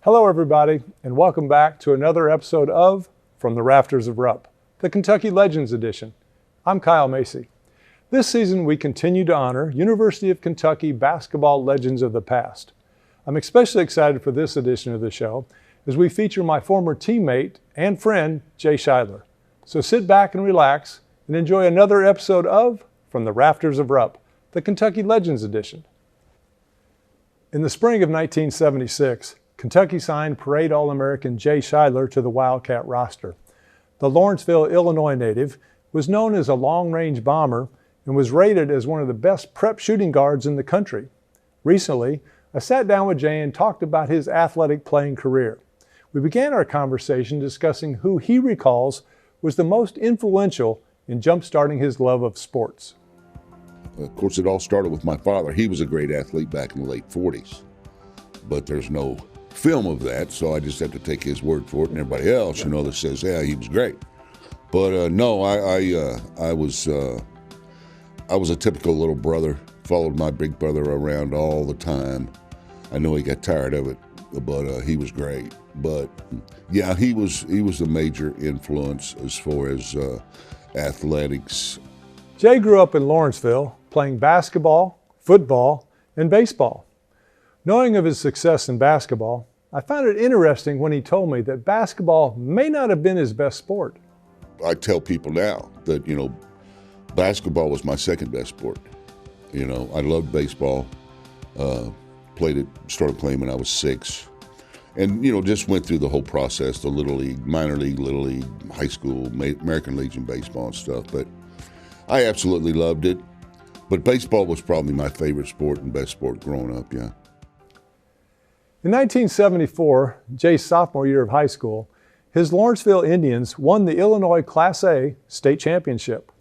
Hello everybody, and welcome back to another episode of From the Rafters of Rupp, the Kentucky Legends Edition. I'm Kyle Macy. This season we continue to honor University of Kentucky basketball legends of the past. I'm especially excited for this edition of the show as we feature my former teammate and friend, Jay Shidler. So sit back and relax and enjoy another episode of From the Rafters of Rupp, the Kentucky Legends Edition. In the spring of 1976, Kentucky signed Parade All-American Jay Shidler to the Wildcat roster. The Lawrenceville, Illinois native was known as a long-range bomber and was rated as one of the best prep shooting guards in the country. Recently, I sat down with Jay and talked about his athletic playing career. We began our conversation discussing who he recalls was the most influential in jump-starting his love of sports. Of course, it all started with my father. He was a great athlete back in the late 40s, but there's no film of that, so I just have to take his word for it, and everybody else, that says, yeah, he was great. But no, I was a typical little brother, followed my big brother around all the time. I know he got tired of it, but he was great. But yeah, he was a major influence as far as athletics. Jay grew up in Lawrenceville, playing basketball, football, and baseball. Knowing of his success in basketball, I found it interesting when he told me that basketball may not have been his best sport. I tell people now that, basketball was my second best sport. I loved baseball, played it, started playing when I was 6. And, just went through the whole process, the Little League, minor league, Little League, high school, American Legion baseball and stuff. But I absolutely loved it. But baseball was probably my favorite sport and best sport growing up, yeah. In 1974, Jay's sophomore year of high school, his Lawrenceville Indians won the Illinois Class A state championship.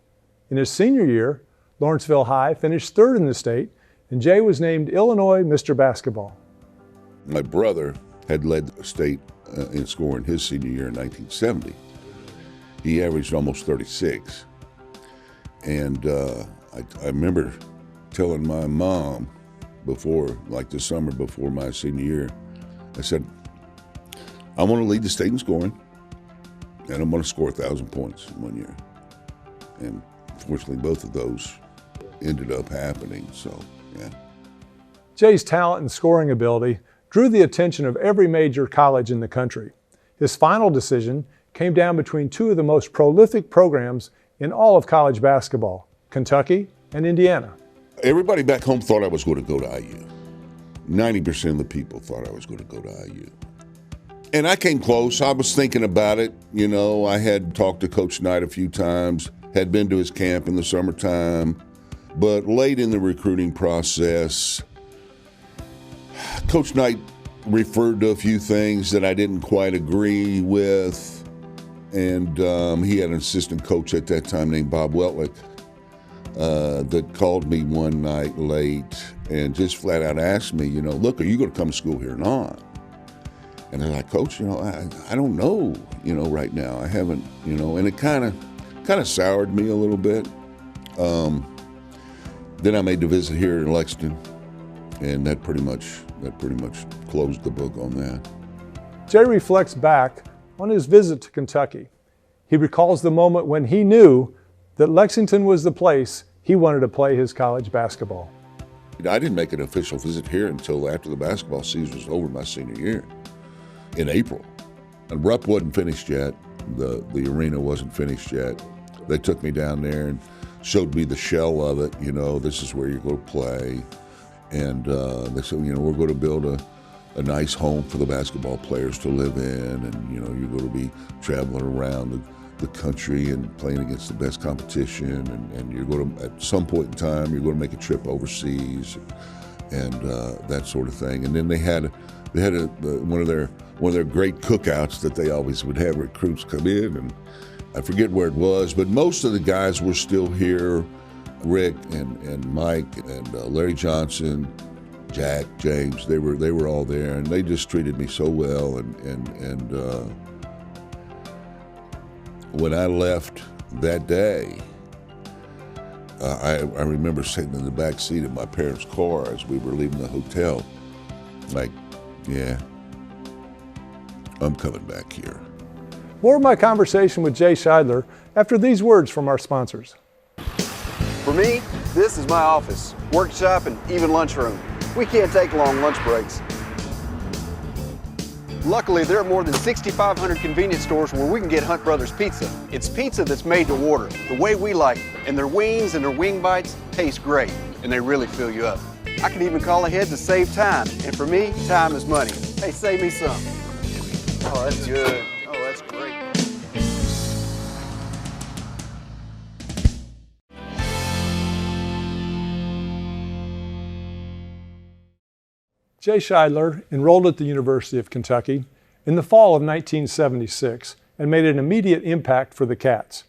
In his senior year, Lawrenceville High finished third in the state, and Jay was named Illinois Mr. Basketball. My brother had led the state in scoring his senior year in 1970. He averaged almost 36. And I remember telling my mom before, like the summer before my senior year, I said, I want to lead the state in scoring, and I'm going to score 1,000 points in 1 year. And fortunately, both of those ended up happening, so yeah. Jay's talent and scoring ability drew the attention of every major college in the country. His final decision came down between two of the most prolific programs in all of college basketball, Kentucky and Indiana. Everybody back home thought I was going to go to IU. 90% of the people thought I was going to go to IU. And I came close. I was thinking about it. I had talked to Coach Knight a few times, had been to his camp in the summertime. But late in the recruiting process, Coach Knight referred to a few things that I didn't quite agree with. And he had an assistant coach at that time named Bob Weltlich that called me one night late and just flat out asked me, look, are you going to come to school here or not? And I'm like, Coach, I don't know, right now. I haven't, and it kind of soured me a little bit. Then I made the visit here in Lexington, and that pretty much closed the book on that. Jay reflects back on his visit to Kentucky. He recalls the moment when he knew that Lexington was the place he wanted to play his college basketball. I didn't make an official visit here until after the basketball season was over my senior year, in April. And Rupp wasn't finished yet. The arena wasn't finished yet. They took me down there and showed me the shell of it. This is where you're going to play. And they said, we're going to build a nice home for the basketball players to live in. And, you're going to be traveling around the country and playing against the best competition. And you're going to, at some point in time, you're going to make a trip overseas and that sort of thing. And then they had one of their great cookouts that they always would have recruits come in, and I forget where it was, but most of the guys were still here. Rick and Mike and Larry Johnson, Jack, James, they were all there, and they just treated me so well. And when I left that day, I remember sitting in the back seat of my parents' car as we were leaving the hotel, like, yeah, I'm coming back here. More of my conversation with Jay Shidler after these words from our sponsors. For me, this is my office, workshop, and even lunchroom. We can't take long lunch breaks. Luckily, there are more than 6,500 convenience stores where we can get Hunt Brothers pizza. It's pizza that's made to order, the way we like it. And their wings and their wing bites taste great, and they really fill you up. I can even call ahead to save time. And for me, time is money. Hey, save me some. Oh, that's good. Oh, that's great. Jay Shidler enrolled at the University of Kentucky in the fall of 1976 and made an immediate impact for the Cats.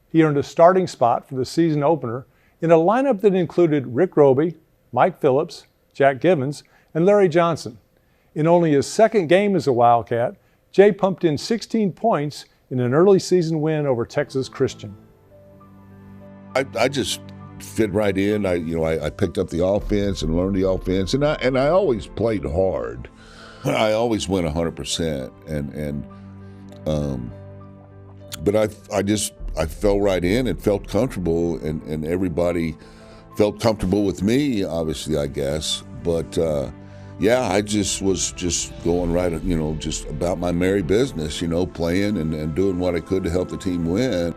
He earned a starting spot for the season opener in a lineup that included Rick Roby, Mike Phillips, Jack Givens, and Larry Johnson. In only his second game as a Wildcat, Jay pumped in 16 points in an early season win over Texas Christian. I just fit right in. I picked up the offense and learned the offense, and I always played hard. I always went 100%, but I fell right in and felt comfortable, and everybody felt comfortable with me, obviously, I guess. But yeah, I just was going right, just about my merry business, playing and doing what I could to help the team win.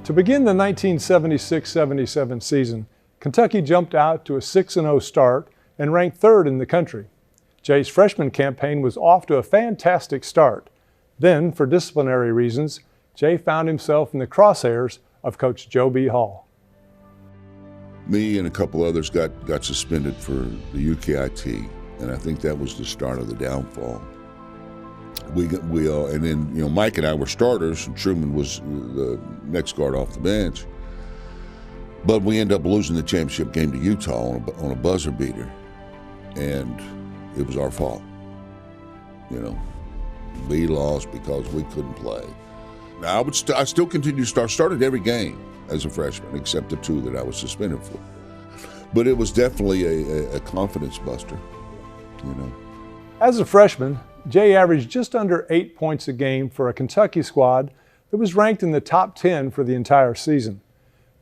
To begin the 1976-77 season, Kentucky jumped out to a 6-0 start and ranked third in the country. Jay's freshman campaign was off to a fantastic start. Then, for disciplinary reasons, Jay found himself in the crosshairs of Coach Joe B. Hall. Me and a couple others got suspended for the UKIT, and I think that was the start of the downfall. And then Mike and I were starters, and Truman was the next guard off the bench. But we ended up losing the championship game to Utah on a buzzer beater, and it was our fault. We lost because we couldn't play. Now I still continue to started every game as a freshman, except the two that I was suspended for. But it was definitely a confidence buster. As a freshman, Jay averaged just under 8 points a game for a Kentucky squad that was ranked in the top 10 for the entire season.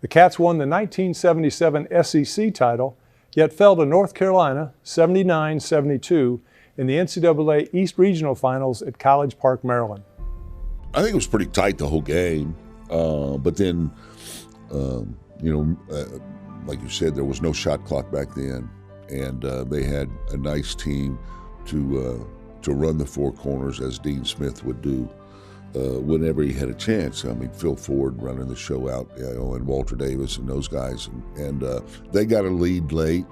The Cats won the 1977 SEC title, yet fell to North Carolina 79-72 in the NCAA East Regional Finals at College Park, Maryland. I think it was pretty tight the whole game, but then, like you said, there was no shot clock back then, and they had a nice team to run the four corners as Dean Smith would do whenever he had a chance. I mean, Phil Ford running the show out, and Walter Davis and those guys, and they got a lead late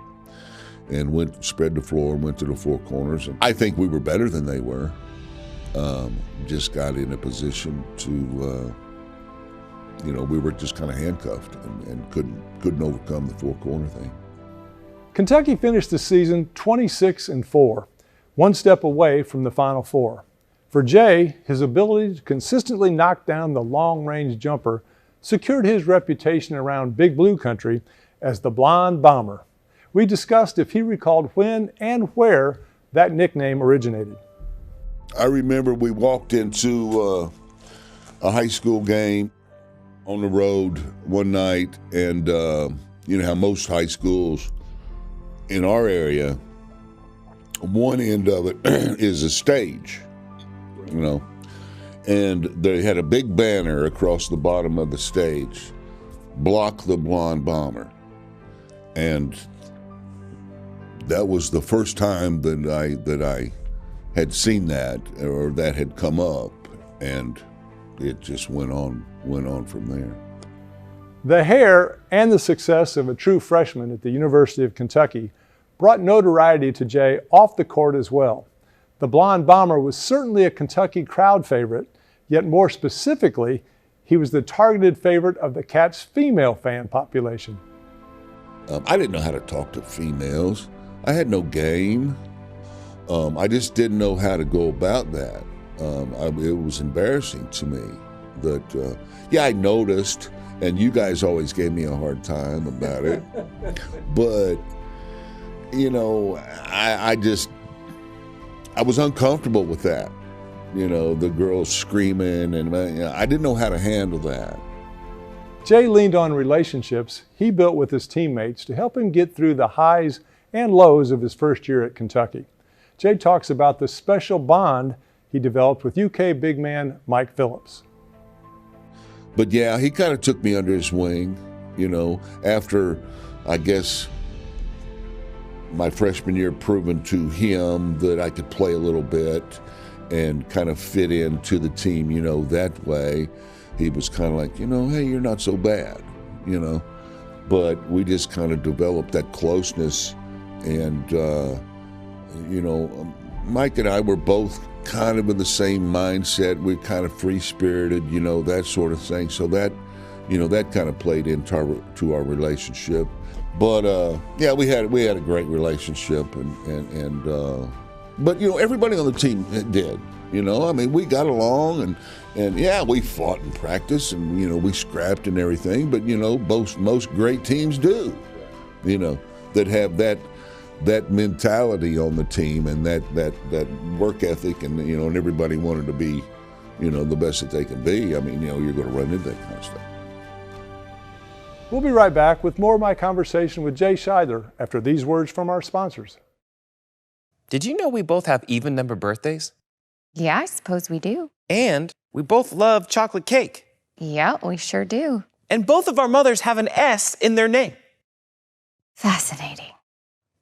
and spread the floor and went to the four corners. And I think we were better than they were. Just got in a position to, we were just kind of handcuffed and couldn't overcome the four corner thing. Kentucky finished the season 26-4. One step away from the Final Four. For Jay, his ability to consistently knock down the long-range jumper secured his reputation around Big Blue Country as the Blonde Bomber. We discussed if he recalled when and where that nickname originated. I remember we walked into a high school game on the road one night, and you know how most high schools in our area, one end of it is a stage, and they had a big banner across the bottom of the stage, "Block the Blonde Bomber," and that was the first time that I had seen that, or that had come up, and it just went on from there. The hair and the success of a true freshman at the University of Kentucky brought notoriety to Jay off the court as well. The Blonde Bomber was certainly a Kentucky crowd favorite, yet more specifically, he was the targeted favorite of the Cats' female fan population. I didn't know how to talk to females. I had no game. I just didn't know how to go about that. It was embarrassing to me that, I noticed, and you guys always gave me a hard time about it, but, I was uncomfortable with that. the girls screaming, and I didn't know how to handle that. Jay leaned on relationships he built with his teammates to help him get through the highs and lows of his first year at Kentucky. Jay talks about the special bond he developed with UK big man Mike Phillips. But yeah, he kind of took me under his wing, after, I guess, my freshman year proving to him that I could play a little bit and kind of fit into the team, that way. He was kind of like, hey, you're not so bad, But we just kind of developed that closeness. And, Mike and I were both kind of in the same mindset. We're kind of free-spirited, that sort of thing. So that, that kind of played into our relationship. But yeah, we had a great relationship, but everybody on the team did. We got along, and yeah, we fought in practice, and we scrapped and everything. But most great teams do, that have that mentality on the team and that work ethic, and and everybody wanted to be, the best that they can be. You're going to run into that kind of stuff. We'll be right back with more of my conversation with Jay Shidler after these words from our sponsors. Did you know we both have even-numbered birthdays? Yeah, I suppose we do. And we both love chocolate cake. Yeah, we sure do. And both of our mothers have an S in their name. Fascinating.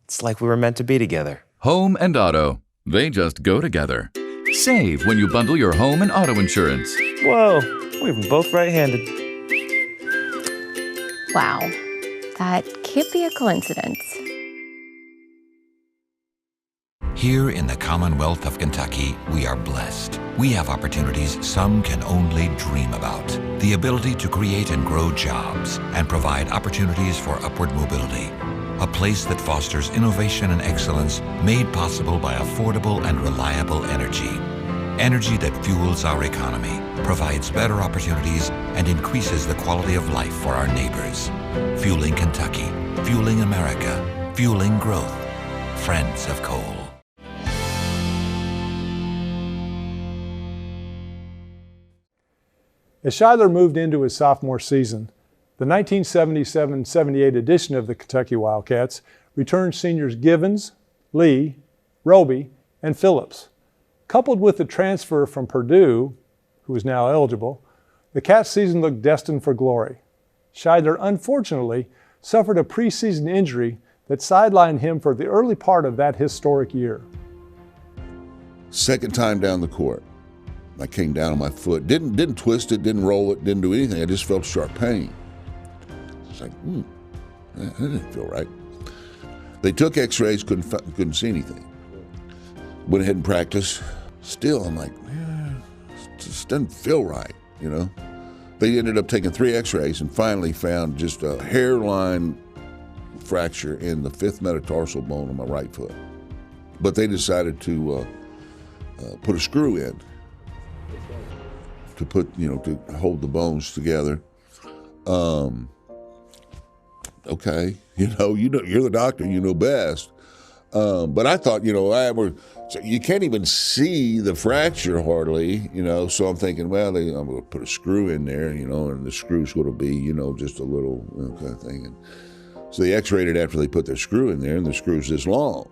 It's like we were meant to be together. Home and auto, they just go together. Save when you bundle your home and auto insurance. Whoa, we're even both right-handed. Wow, that can't be a coincidence. Here in the Commonwealth of Kentucky, we are blessed. We have opportunities some can only dream about. The ability to create and grow jobs and provide opportunities for upward mobility. A place that fosters innovation and excellence made possible by affordable and reliable energy. Energy that fuels our economy, provides better opportunities, and increases the quality of life for our neighbors. Fueling Kentucky, fueling America, fueling growth. Friends of Coal. As Shidler moved into his sophomore season, the 1977-78 edition of the Kentucky Wildcats returned seniors Givens, Lee, Roby, and Phillips. Coupled with the transfer from Purdue, who is now eligible, the Cats' season looked destined for glory. Shidler, unfortunately, suffered a preseason injury that sidelined him for the early part of that historic year. Second time down the court, I came down on my foot. Didn't twist it, didn't roll it, didn't do anything. I just felt sharp pain. It's like, that didn't feel right. They took x-rays, couldn't see anything. Went ahead and practiced. Still, I'm like, it just doesn't feel right, They ended up taking 3 x-rays and finally found just a hairline fracture in the 5th metatarsal bone on my right foot. But they decided to put a screw in to put, to hold the bones together. Okay, you're the doctor, you know best. But I thought, so you can't even see the fracture hardly, so I'm thinking, well, I'm going to put a screw in there, and the screw's going to be, just a little kind of thing. And so they x-rayed it after they put their screw in there, and the screw's this long.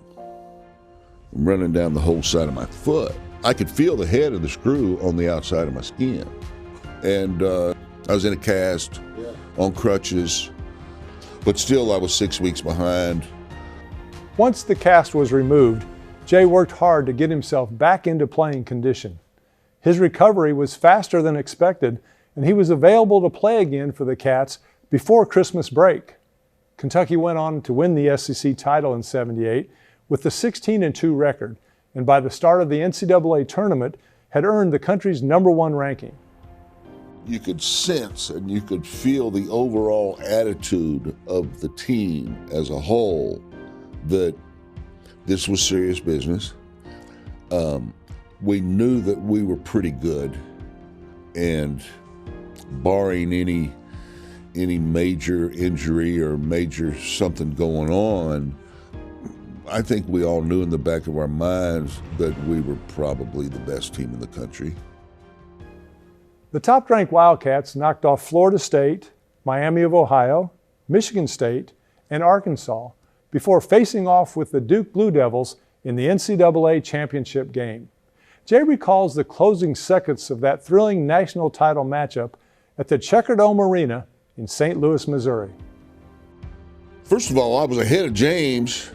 I'm running down the whole side of my foot. I could feel the head of the screw on the outside of my skin. And I was in a cast, on crutches, but still I was 6 weeks behind. Once the cast was removed, Jay worked hard to get himself back into playing condition. His recovery was faster than expected, and he was available to play again for the Cats before Christmas break. Kentucky went on to win the SEC title in '78 with the 16-2 record, and by the start of the NCAA tournament, had earned the country's #1 ranking. You could sense and you could feel the overall attitude of the team as a whole that this was serious business. We knew that we were pretty good, and barring any major injury or major something going on, I think we all knew in the back of our minds that we were probably the best team in the country. The top-ranked Wildcats knocked off Florida State, Miami of Ohio, Michigan State, and Arkansas before facing off with the Duke Blue Devils in the NCAA championship game. Jay recalls the closing seconds of that thrilling national title matchup at the Checkerdome Arena in St. Louis, Missouri. First of all, I was ahead of James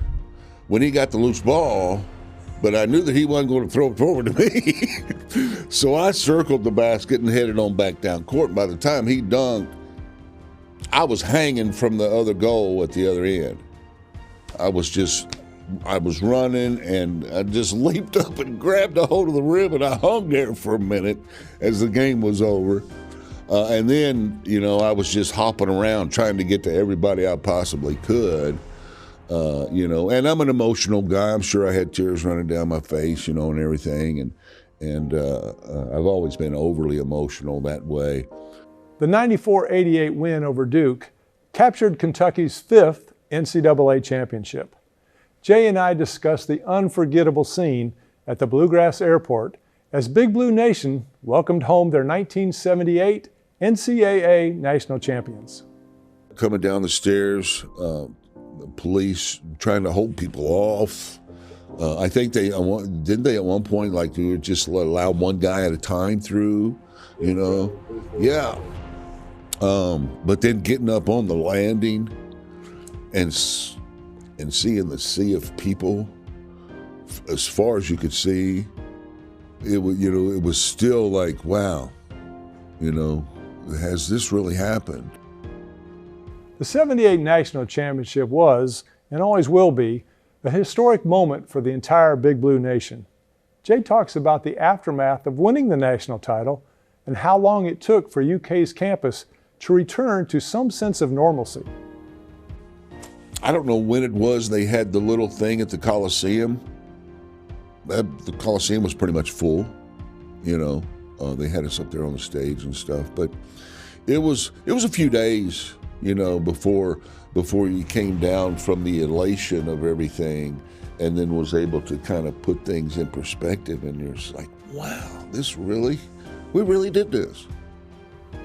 when he got the loose ball, but I knew that he wasn't going to throw it forward to me. So I circled the basket and headed on back down court. And by the time he dunked, I was hanging from the other goal at the other end. I was running, and I just leaped up and grabbed a hold of the rim, and I hung there for a minute as the game was over. And then, I was just hopping around trying to get to everybody I possibly could, and I'm an emotional guy. I'm sure I had tears running down my face, and everything, and I've always been overly emotional that way. The 94-88 win over Duke captured Kentucky's 5th NCAA championship. Jay and I discussed the unforgettable scene at the Bluegrass Airport as Big Blue Nation welcomed home their 1978 NCAA national champions. Coming down the stairs, the police trying to hold people off. I think didn't they at one point just allow one guy at a time through, Yeah. But then getting up on the landing and seeing the sea of people as far as you could see, it was still like, wow, has this really happened? The 78 National Championship was, and always will be, a historic moment for the entire Big Blue Nation. Jay talks about the aftermath of winning the national title and how long it took for UK's campus to return to some sense of normalcy. I don't know when it was they had the little thing at the Coliseum. The Coliseum was pretty much full, They had us up there on the stage and stuff, but it was a few days, before you came down from the elation of everything, and then was able to kind of put things in perspective, and you're just like, wow, we really did this.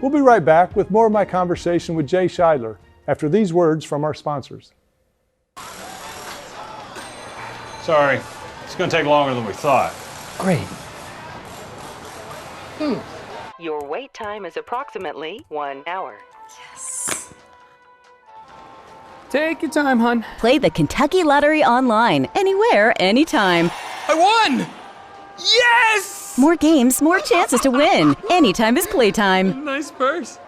We'll be right back with more of my conversation with Jay Shidler after these words from our sponsors. Sorry, it's going to take longer than we thought. Great. Your wait time is approximately 1 hour. Yes. Take your time, hon. Play the Kentucky Lottery online, anywhere, anytime. I won! Yes! More games, more chances to win. Anytime is playtime. Nice purse.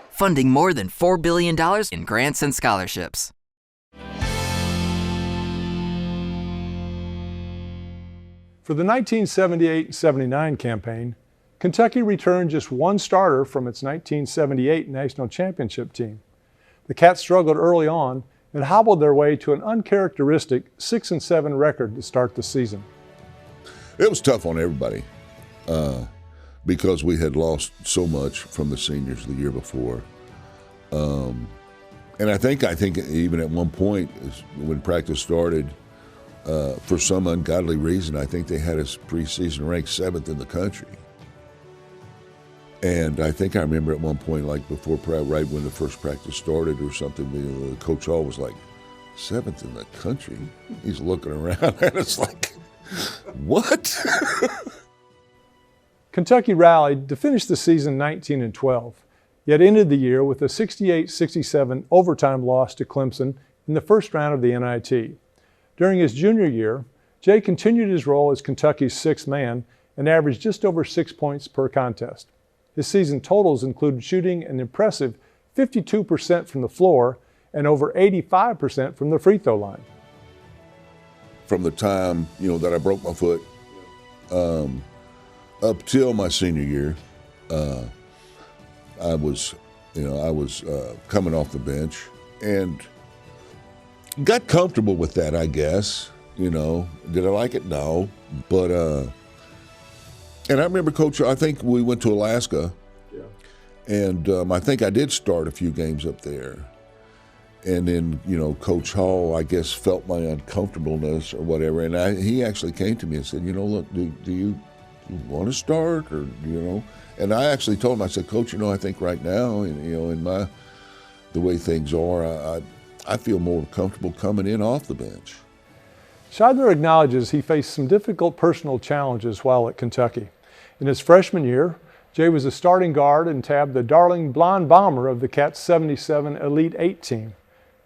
Funding more than $4 billion in grants and scholarships. For the 1978-79 campaign, Kentucky returned just one starter from its 1978 national championship team. The Cats struggled early on and hobbled their way to an uncharacteristic 6-7 record to start the season. It was tough on everybody because we had lost so much from the seniors the year before. And I think even at one point when practice started, for some ungodly reason, I think they had us preseason ranked 7th in the country. And I think I remember at one point, right when the first practice started or something, Coach Hall was like, 7th in the country? He's looking around and it's like, what? Kentucky rallied to finish the season 19-12, yet ended the year with a 68-67 overtime loss to Clemson in the first round of the NIT. During his junior year, Jay continued his role as Kentucky's 6th man and averaged just over 6 points per contest. His season totals included shooting an impressive 52% from the floor and over 85% from the free throw line. From the time, that I broke my foot up till my senior year, I was coming off the bench and got comfortable with that, I guess. Did I like it? No. But, and I remember Coach, I think we went to Alaska, and I think I did start a few games up there. And then, Coach Hall, I guess, felt my uncomfortableness or whatever. And he actually came to me and said, look, do you want to start or, And I actually told him, I said, Coach, I think right now, in the way things are, I feel more comfortable coming in off the bench. Shidler acknowledges he faced some difficult personal challenges while at Kentucky. In his freshman year, Jay was a starting guard and tabbed the darling blonde bomber of the Cats 77 Elite 8 team.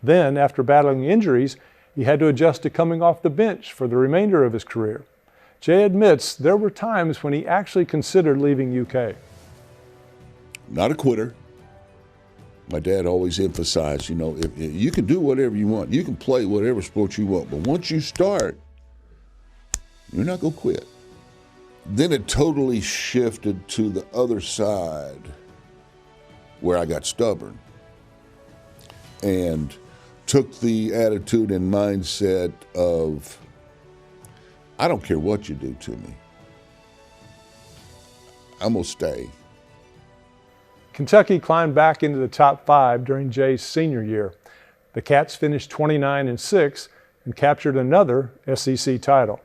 Then, after battling injuries, he had to adjust to coming off the bench for the remainder of his career. Jay admits there were times when he actually considered leaving UK. Not a quitter. My dad always emphasized, if you can do whatever you want. You can play whatever sport you want. But once you start, you're not going to quit. Then it totally shifted to the other side where I got stubborn and took the attitude and mindset of, I don't care what you do to me. I'm going to stay. Kentucky climbed back into the top 5 during Jay's senior year. The Cats finished 29-6 and captured another SEC title.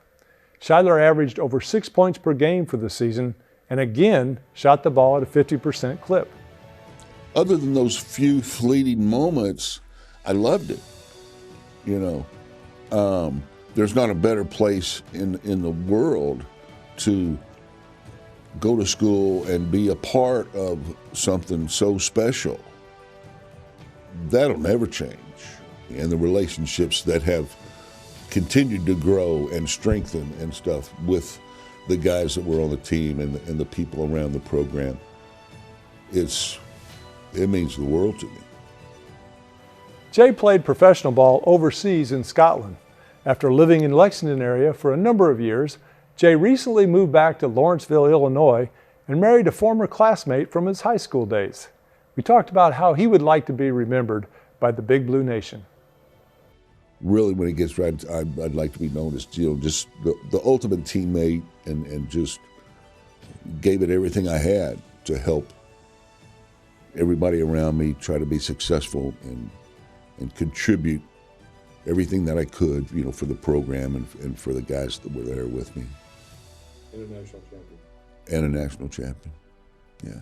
Shidler averaged over 6 points per game for the season and again shot the ball at a 50% clip. Other than those few fleeting moments, I loved it. There's not a better place in the world to go to school and be a part of something so special. That'll never change. And the relationships that have continued to grow and strengthen and stuff with the guys that were on the team and the people around the program, it means the world to me. Jay played professional ball overseas in Scotland. After living in Lexington area for a number of years, Jay recently moved back to Lawrenceville, Illinois, and married a former classmate from his high school days. We talked about how he would like to be remembered by the Big Blue Nation. Really, when it gets right, I'd like to be known as just the ultimate teammate and just gave it everything I had to help everybody around me try to be successful and contribute everything that I could, for the program and for the guys that were there with me. International champion. And a national champion, yeah.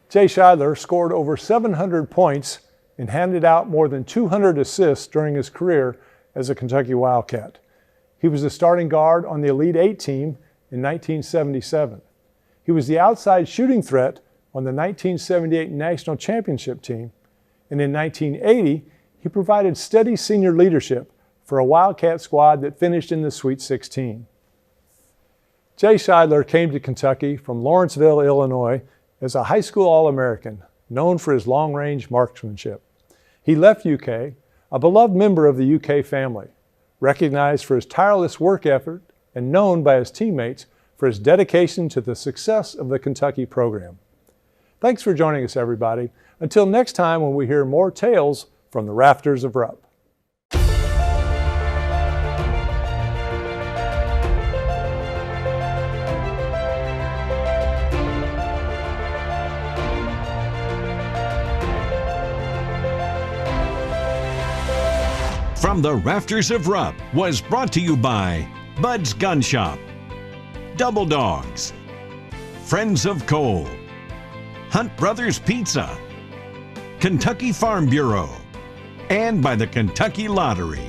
Jay Shidler scored over 700 points and handed out more than 200 assists during his career as a Kentucky Wildcat. He was the starting guard on the Elite 8 team in 1977. He was the outside shooting threat on the 1978 National Championship team. And in 1980, he provided steady senior leadership for a Wildcat squad that finished in the Sweet 16. Jay Shidler came to Kentucky from Lawrenceville, Illinois as a high school All-American, known for his long-range marksmanship. He left UK, a beloved member of the UK family, recognized for his tireless work effort and known by his teammates for his dedication to the success of the Kentucky program. Thanks for joining us, everybody. Until next time when we hear more tales from the Rafters of Rupp. From the Rafters of Rupp was brought to you by Bud's Gun Shop, Double Dogs, Friends of Coal, Hunt Brothers Pizza, Kentucky Farm Bureau, and by the Kentucky Lottery.